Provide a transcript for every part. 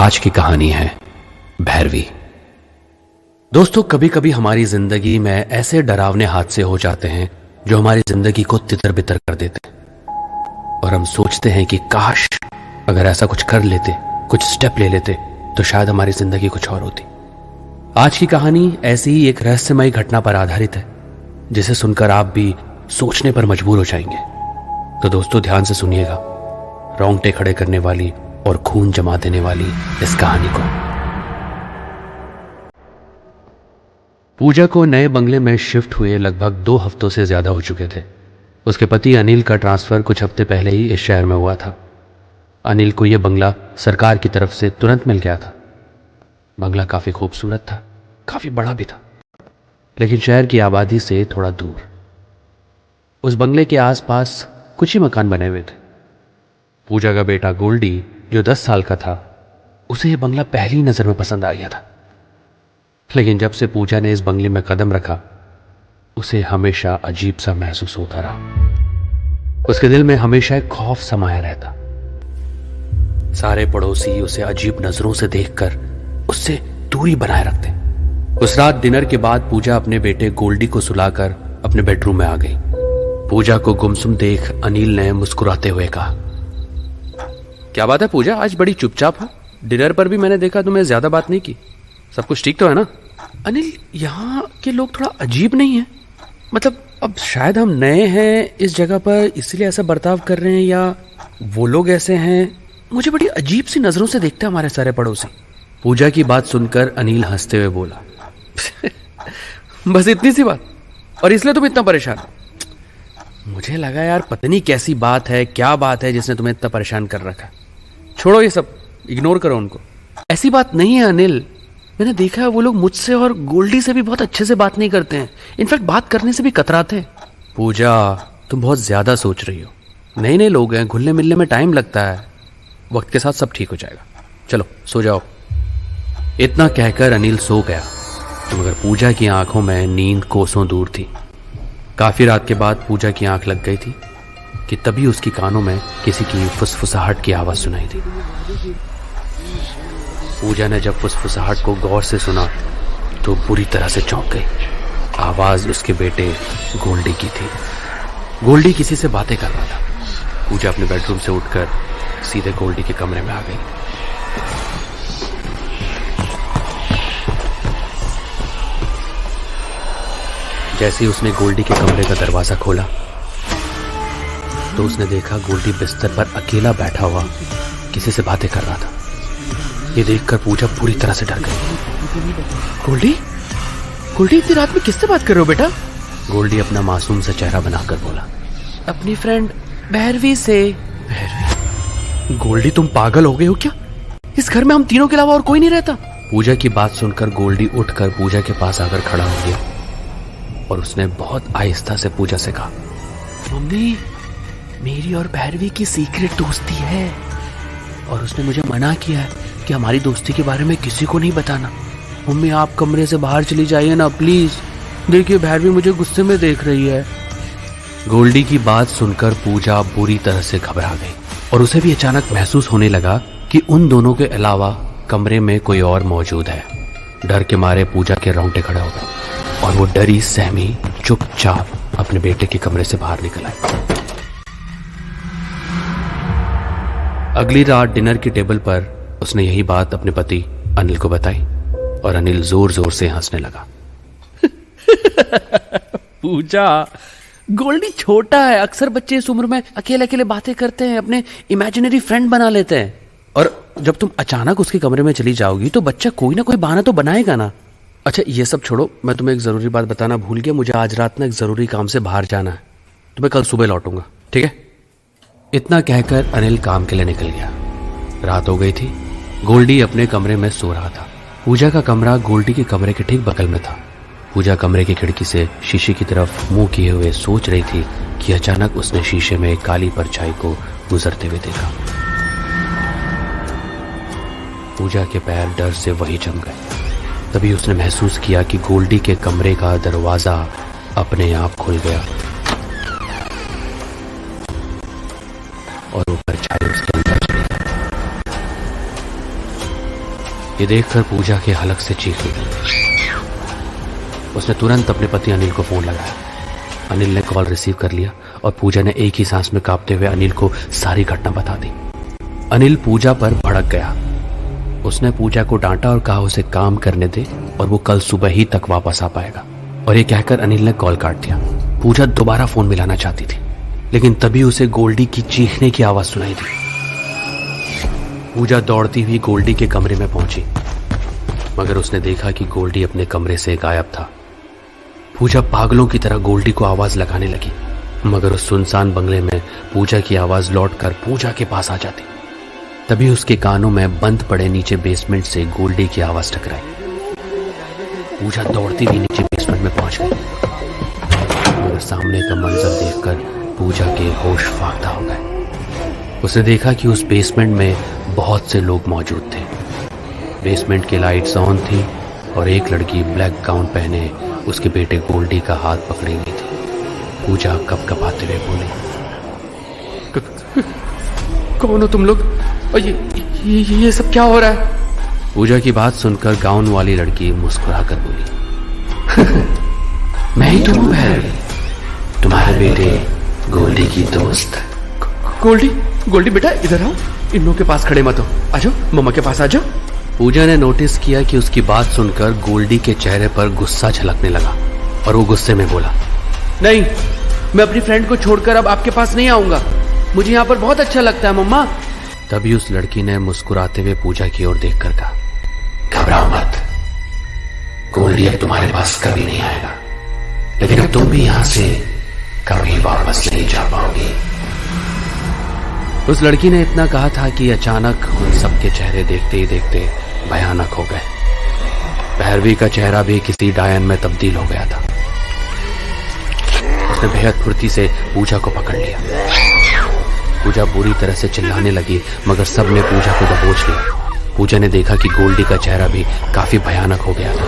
आज की कहानी है भैरवी। दोस्तों, कभी कभी हमारी जिंदगी में ऐसे डरावने हादसे हो जाते हैं जो हमारी जिंदगी को तितर बितर कर देते हैं और हम सोचते हैं कि काश अगर ऐसा कुछ कर लेते, कुछ स्टेप ले लेते तो शायद हमारी जिंदगी कुछ और होती। आज की कहानी ऐसी ही एक रहस्यमयी घटना पर आधारित है जिसे सुनकर आप भी सोचने पर मजबूर हो जाएंगे। तो दोस्तों, ध्यान से सुनिएगा, रोंगटे खड़े करने वाली और खून जमा देने वाली इस कहानी को। पूजा को नए बंगले में शिफ्ट हुए लगभग 2 हफ्तों से ज्यादा हो चुके थे। उसके पति अनिल का ट्रांसफर कुछ हफ्ते पहले ही इस शहर में हुआ था। अनिल को यह बंगला सरकार की तरफ से तुरंत मिल गया था। बंगला काफी खूबसूरत था, काफी बड़ा भी था, लेकिन शहर की आबादी से थोड़ा दूर। उस बंगले के आसपास कुछ ही मकान बने हुए थे। पूजा का बेटा गोल्डी, जो 10 साल का था, उसे यह बंगला पहली नजर में पसंद आ गया था। लेकिन जब से पूजा ने इस बंगले में कदम रखा, उसे हमेशा अजीब सा महसूस होता रहा। उसके दिल में हमेशा एक खौफ समाया रहता। सारे पड़ोसी उसे अजीब नजरों से देखकर उससे दूरी बनाए रखते। उस रात डिनर के बाद पूजा अपने बेटे गोल्डी को सुलाकर अपने बेडरूम में आ गई। पूजा को गुमसुम देख अनिल ने मुस्कुराते हुए कहा, क्या बात है पूजा, आज बड़ी चुपचाप है? डिनर पर भी मैंने देखा तुम्हें ज्यादा बात नहीं की। सब कुछ ठीक तो है ना? अनिल, यहाँ के लोग थोड़ा अजीब नहीं है? मतलब अब शायद हम नए हैं इस जगह पर इसलिए ऐसा बर्ताव कर रहे हैं, या वो लोग ऐसे हैं, मुझे बड़ी अजीब सी नजरों से देखते हैं हमारे सारे पड़ोसी। पूजा की बात सुनकर अनिल हंसते हुए बोला, बस इतनी सी बात, और इसलिए तुम इतना परेशान? मुझे लगा यार पता नहीं कैसी बात है, क्या बात है जिसने तुम्हें इतना परेशान कर रखा। छोड़ो ये सब, इग्नोर करो उनको। ऐसी बात नहीं है अनिल, मैंने देखा है वो लोग मुझसे और गोल्डी से भी बहुत अच्छे से बात नहीं करते हैं। इनफैक्ट बात करने से भी कतराते हैं। पूजा, तुम बहुत ज्यादा सोच रही हो। नए नए लोग हैं, घुलने मिलने में टाइम लगता है, वक्त के साथ सब ठीक हो जाएगा। चलो सो जाओ। इतना कहकर अनिल सो गया, मगर पूजा की आंखों में नींद कोसों दूर थी। काफी रात के बाद पूजा की आंख लग गई थी कि तभी उसकी कानों में किसी की फुसफुसाहट की आवाज सुनाई दी। पूजा ने जब फुसफुसाहट को गौर से सुना तो बुरी तरह से चौंक गई। आवाज उसके बेटे गोल्डी की थी। गोल्डी किसी से बातें कर रहा था। पूजा अपने बेडरूम से उठकर सीधे गोल्डी के कमरे में आ गई। जैसे ही उसने गोल्डी के कमरे का दरवाजा खोला तो उसने देखा गोल्डी बिस्तर पर अकेला बैठा हुआ किसी से बातें कर रहा था। ये देखकर पूजा पूरी तरह से डर गई। गोल्डी, गोल्डी, इतनी रात में किससे बात कर रहे हो बेटा? गोल्डी अपना मासूम सा चेहरा बनाकर बोला, अपनी फ्रेंड भैरवी से। भैरवी? गोल्डी, तुम पागल हो गए हो क्या? इस घर में हम तीनों के अलावा और कोई नहीं रहता। पूजा की बात सुनकर गोल्डी उठकर पूजा के पास आकर खड़ा हो गया और उसने बहुत आहिस्ता से पूजा से कहा, मम्मी, मेरी और भैरवी की सीक्रेट दोस्ती है और उसने मुझे मना किया है कि हमारी दोस्ती के बारे में किसी को नहीं बताना। मम्मी, आप कमरे से बाहर चली जाइए ना प्लीज। देखिए भैरवी मुझे गुस्से में देख रही है। गोल्डी की बात सुनकर पूजा बुरी तरह से घबरा गई और उसे भी अचानक महसूस होने लगा कि उन दोनों के अलावा कमरे में कोई और मौजूद है। डर के मारे पूजा के रोंगटे खड़े हो गए और वो डरी सहमी चुपचाप अपने बेटे के कमरे से बाहर निकल आई। अगली रात डिनर की टेबल पर उसने यही बात अपने पति अनिल को बताई और अनिल जोर जोर से हंसने लगा। पूजा, गोल्डी छोटा है, अक्सर बच्चे इस उम्र में अकेले अकेले बातें करते हैं, अपने इमेजिनरी फ्रेंड बना लेते हैं, और जब तुम अचानक उसके कमरे में चली जाओगी तो बच्चा कोई ना कोई बहाना तो बनाएगा ना। अच्छा ये सब छोड़ो, मैं तुम्हें एक जरूरी बात बताना भूल गया। मुझे आज रात में एक जरूरी काम से बाहर जाना है, तो मैं कल सुबह लौटूंगा, ठीक है? इतना कहकर अनिल काम के लिए निकल गया। रात हो गई थी। गोल्डी अपने कमरे में सो रहा था। पूजा का कमरा गोल्डी के कमरे के ठीक बगल में था। पूजा कमरे की खिड़की से शीशे की तरफ मुंह किए हुए सोच रही थी कि अचानक उसने शीशे में एक काली परछाई को गुजरते हुए देखा। पूजा के पैर डर से वहीं जम गए। तभी उसने महसूस किया कि गोल्डी के कमरे का दरवाजा अपने आप खुल गया और वो परछाई उसके अंदर चली गई। ये देखकर पूजा के हलक से चीख निकली। उसने तुरंत अपने पति अनिल को फोन लगाया। अनिल ने कॉल रिसीव कर लिया और पूजा ने एक ही सांस में कांपते हुए अनिल को सारी घटना बता दी। अनिल पूजा पर भड़क गया। उसने पूजा को डांटा और कहा उसे काम करने दे और वो कल सुबह ही तक वापस आ पाएगा। और ये कहकर अनिल ने कॉल काट दिया। पूजा दोबारा फोन मिलाना चाहती थी, लेकिन तभी उसे गोल्डी की चीखने की आवाज सुनाई दी। पूजा दौड़ती हुई गोल्डी के कमरे में पहुंची, मगर उसने देखा कि गोल्डी अपने कमरे से गायब था। पूजा पागलों की तरह गोल्डी को आवाज लगाने लगी, मगर उस सुनसान बंगले में पूजा की आवाज लौटकर पूजा के पास आ जाती। तभी उसके कानों में बंद पड़े नीचे बेसमेंट से गोल्डी की आवाज टकराई। पूजा दौड़ती हुई नीचे बेसमेंट में पहुंच गई, मगर सामने का मंजर देखकर पूजा के होश फाख्ता हो गए। उसने देखा कि उस बेसमेंट में बहुत से लोग मौजूद थे। बेसमेंट की लाइट्स ऑन थी और एक लड़की ब्लैक गाउन पहने उसके बेटे गोल्डी का हाथ पकड़ी हुई थी। पूजा कपकपाते हुए बोली, कौन हो तुम लोग? और ये सब क्या हो रहा है? पूजा की बात सुनकर गाउन वाली लड़की मुस्कुरा कर बोली, मैं ही तो हूं भैरवी, तुम्हारे बेटे गोल्डी की दोस्त। गोल्डी बेटा इधर आओ, इन लोगों के पास खड़े मत हो, आ जाओ मम्मा के पास आ जाओ। पूजा ने नोटिस किया कि उसकी बात सुनकर गोल्डी के चेहरे पर गुस्सा झलकने लगा और वो गुस्से में बोला, नहीं, मैं अपनी फ्रेंड को छोड़कर अब आपके पास नहीं आऊंगा, मुझे यहाँ पर बहुत अच्छा लगता है मम्मा। तभी उस लड़की ने मुस्कुराते हुए पूजा की ओर देखकर कहा, घबराओ मत, गोल्डी अब तुम्हारे पास कभी नहीं आएगा, लेकिन अब तुम भी यहां से कभी वापस नहीं जा पाओगी। उस लड़की ने इतना कहा था कि अचानक उन सबके चेहरे देखते ही देखते भयानक हो गए। भैरवी का चेहरा भी किसी डायन में तब्दील हो गया था। उसने बेहद फुर्ती से पूजा को पकड़ लिया। पूजा बुरी तरह से चिल्लाने लगी, मगर सबने पूजा को दबोच लिया। पूजा ने देखा कि गोल्डी का चेहरा भी काफी भयानक हो गया था।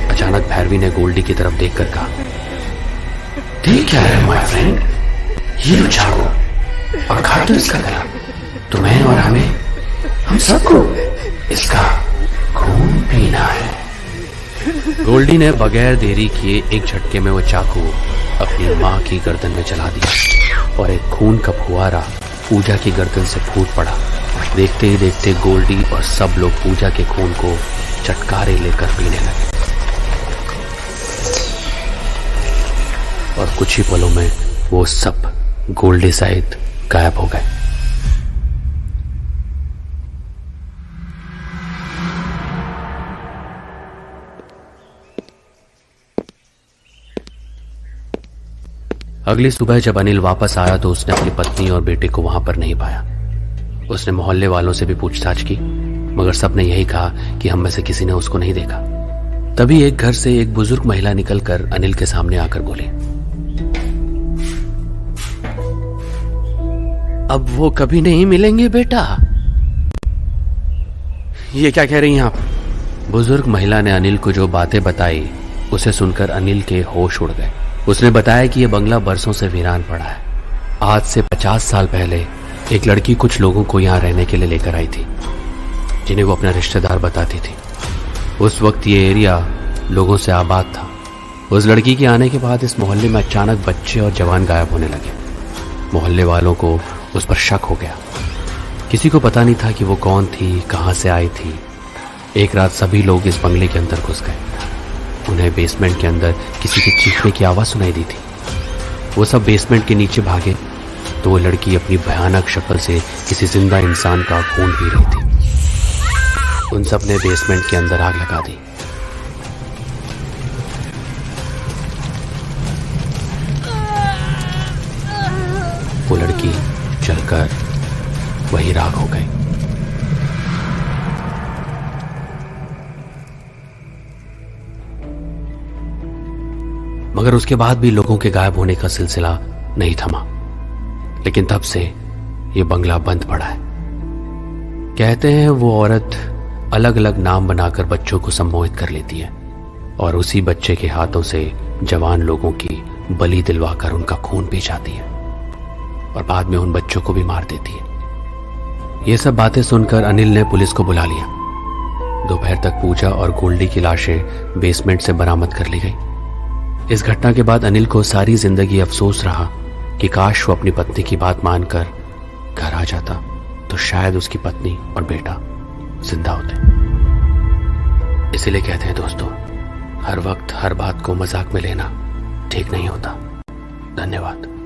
अचानक भैरवी ने गोल्डी की तरफ देखकर कहा, ठीक क्या है माय फ्रेंड, ये लो चाकू और काट दो इसका गला, तुम्हें और हमें, हम सबको इसका खून पीना है। गोल्डी ने बगैर देरी किए एक झटके में वो चाकू अपनी मां की गर्दन में चला दिया और एक खून का फुहारा पूजा की गर्दन से फूट पड़ा। देखते ही देखते गोल्डी और सब लोग पूजा के खून को चटकारे लेकर पीने लगे और कुछ ही पलों में वो सब गोल्डी सहित गायब हो गए। अगली सुबह जब अनिल वापस आया तो उसने अपनी पत्नी और बेटे को वहां पर नहीं पाया। उसने मोहल्ले वालों से भी पूछताछ की, मगर सबने यही कहा कि हम में से किसी ने उसको नहीं देखा। तभी एक घर से एक बुजुर्ग महिला निकलकर अनिल के सामने आकर बोली, अब वो कभी नहीं मिलेंगे बेटा। ये क्या कह रही हैं आप? बुजुर्ग महिला ने अनिल को जो बातें बताई उसे सुनकर अनिल के होश उड़ गए। उसने बताया कि यह बंगला बरसों से वीरान पड़ा है। आज से 50 साल पहले एक लड़की कुछ लोगों को यहाँ रहने के लिए लेकर आई थी, जिन्हें वो अपना रिश्तेदार बताती थी। उस वक्त ये एरिया लोगों से आबाद था। उस लड़की के आने के बाद इस मोहल्ले में अचानक बच्चे और जवान गायब होने लगे। मोहल्ले वालों को उस पर शक हो गया। किसी को पता नहीं था कि वो कौन थी, कहां से आई थी। एक रात सभी लोग इस बंगले के अंदर घुस गए। उन्हें बेसमेंट के अंदर किसी के चीखने की आवाज सुनाई दी थी। वो सब बेसमेंट के नीचे भागे तो वो लड़की अपनी भयानक शक्ल से किसी जिंदा इंसान का खून पी रही थी। उन सब ने बेसमेंट के अंदर आग लगा दी। वो लड़की जलकर वही राख हो गई। मगर उसके बाद भी लोगों के गायब होने का सिलसिला नहीं थमा। लेकिन तब से ये बंगला बंद पड़ा है। कहते हैं वो औरत अलग अलग नाम बनाकर बच्चों को सम्मोहित कर लेती है और उसी बच्चे के हाथों से जवान लोगों की बलि दिलवाकर उनका खून पी जाती है और बाद में उन बच्चों को भी मार देती है। ये सब बातें सुनकर अनिल ने पुलिस को बुला लिया। दोपहर तक पूजा और गोल्डी की लाशें बेसमेंट से बरामद कर ली गई। इस घटना के बाद अनिल को सारी जिंदगी अफसोस रहा कि काश वो अपनी पत्नी की बात मानकर घर आ जाता तो शायद उसकी पत्नी और बेटा जिंदा होते। इसीलिए कहते हैं दोस्तों, हर वक्त हर बात को मजाक में लेना ठीक नहीं होता। धन्यवाद।